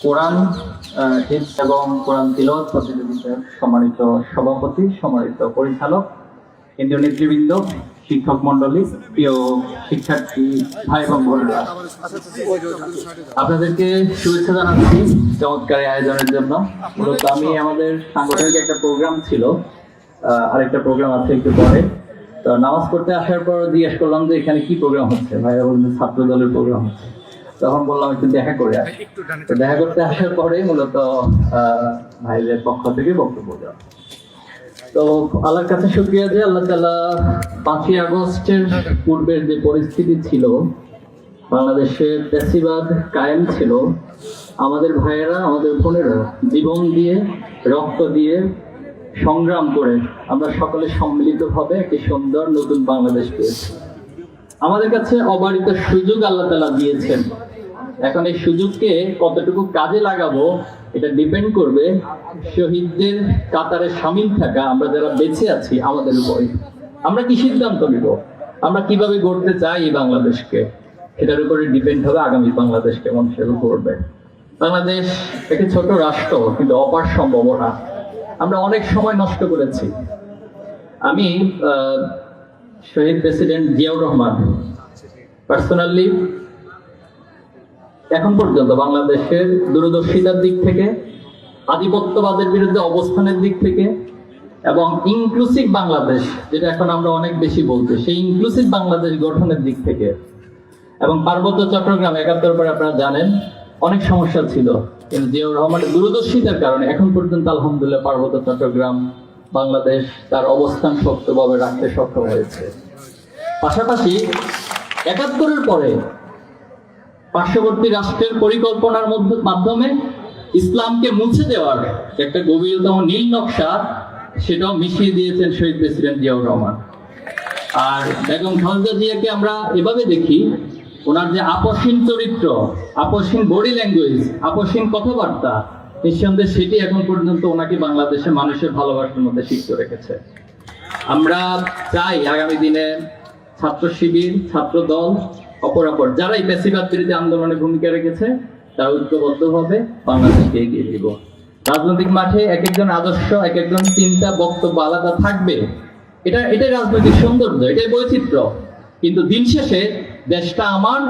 কোরআন হিফজ এবং কোরআন তিলাওয়াত প্রতিযোগিতার সম্মানিত সভাপতি, সম্মানিত পরিচালক, কেন্দ্রীয় নেতৃবৃন্দ, শিক্ষক মন্ডলী, প্রিয় শিক্ষার্থী ভাই এবং বোনেরা, আপনাদেরকে শুভেচ্ছা জানাচ্ছি চমৎকার আয়োজনের জন্য। মূলত আমি আমাদের সাংগঠনিক একটা প্রোগ্রাম ছিল, আরেকটা প্রোগ্রাম আছে একটু পরে। তো নামাজ পড়তে আসার পর জিজ্ঞেস করলাম যে এখানে কি প্রোগ্রাম হচ্ছে, ভাইরা বললেন ছাত্র দলের প্রোগ্রাম হচ্ছে। তখন বললাম একটু দেখা করে আসি। তো দেখা করতে আসার পরে মূলত ভাইদের পক্ষ থেকে বক্তব্য দেওয়া। তো আল্লাহর কাছে শুকরিয়া যে আল্লাহ তাআলা 5ই আগস্টের পূর্বের যে পরিস্থিতি ছিল, বাংলাদেশের ফ্যাসিবাদ কায়েম ছিল, আমাদের ভাইয়েরা, আমাদের বোনেরা জীবন দিয়ে, রক্ত দিয়ে সংগ্রাম করে আমরা সকলে সম্মিলিতভাবে একটি সুন্দর নতুন বাংলাদেশ পেয়েছি। আমাদের কাছে অবারিত সুযোগ আল্লাহ তাআলা দিয়েছেন। এখন এই সুযোগকে কতটুকু কাজে লাগাবো এটা ডিপেন্ড করবে শহীদদের কাতারে শামিল থাকা আমরা যারা বেঁচে আছি আমাদের উপরে। আমরা কি সিদ্ধান্ত নিব, আমরা কিভাবে গড়তে চাই এই বাংলাদেশকে, এটার উপরে ডিপেন্ড হবে আগামী বাংলাদেশ কেমন সেবা করবে। বাংলাদেশ একটি ছোট রাষ্ট্র, কিন্তু অপার সম্ভাবনা। আমরা অনেক সময় নষ্ট করেছি। আমি শহীদ প্রেসিডেন্ট জিয়াউর রহমান পার্সোনালি এখন পর্যন্ত বাংলাদেশের দূরদর্শিতার দিক থেকে, আধিপত্যবাদের বিরুদ্ধে অবস্থানের দিক থেকে এবং ইনক্লুসিভ বাংলাদেশ, যেটা এখন আমরা অনেক বেশি বলছি, সেই ইনক্লুসিভ বাংলাদেশ গঠনের দিক থেকে এবং পার্বত্য চট্টগ্রাম 71 পরে আপনারা জানেন অনেক সমস্যা ছিল, কিন্তু জিয়াউর রহমানের দূরদর্শিতার কারণে এখন পর্যন্ত আলহামদুলিল্লাহ পার্বত্য চট্টগ্রাম বাংলাদেশ তার অবস্থান শক্তভাবে রাখতে সক্ষম হয়েছে। পাশাপাশি 71-এর পরে পার্শ্ববর্তী রাষ্ট্রের পরিকল্পনার মাধ্যমে ইসলামকে মুছে দেওয়ার একটা গভীরতম নীল নকশা, সেটাও মিশিয়ে দিয়েছেন শহীদ প্রেসিডেন্ট জিয়াউর রহমান। আর বেগম খালেদা জিয়াকে আমরা এভাবে দেখি, ওনার যে আপসহীন চরিত্র, আপসহীন বডি ল্যাঙ্গুয়েজ, আপসহীন কথাবার্তা, নিঃসন্দেহে সেটি এখন পর্যন্ত ওনাকে বাংলাদেশের মানুষের ভালোবাসার মধ্যে সিক্ত রেখেছে। আমরা চাই আগামী দিনে ছাত্র শিবির, ছাত্র দল, অপরাপর যারা এই ফ্যাসিবাদ বিরোধী আন্দোলনে ভূমিকা রেখেছে তারা ঐক্যবদ্ধভাবে বাংলাদেশকে এগিয়ে দিব। রাজনৈতিক মাঠে এক একজন আদর্শ, এক একজন চিন্তা, বক্তব্য আলাদা থাকবে, এটাই রাজনৈতিক সৌন্দর্য, এটাই বৈচিত্র্য। কিন্তু দিন শেষে দেশটা আমার,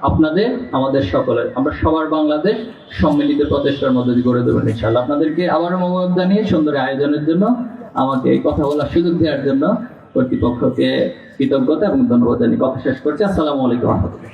আপনাদের, আমাদের সকলের। আমরা সবার বাংলাদেশ সম্মিলিত প্রচেষ্টার মধ্যে দিয়ে গড়ে দেবেন ইনশাআল্লাহ। আপনাদেরকে আবারও মোবারক জানিয়ে সুন্দর আয়োজনের জন্য, আমাকে এই কথা বলার সুযোগ দেওয়ার জন্য কর্তৃপক্ষকে কৃতজ্ঞতা এবং ধন্যবাদ জানিয়ে কথা শেষ করছি। আসসালামু আলাইকুম ওয়া রাহমাতুল্লাহ।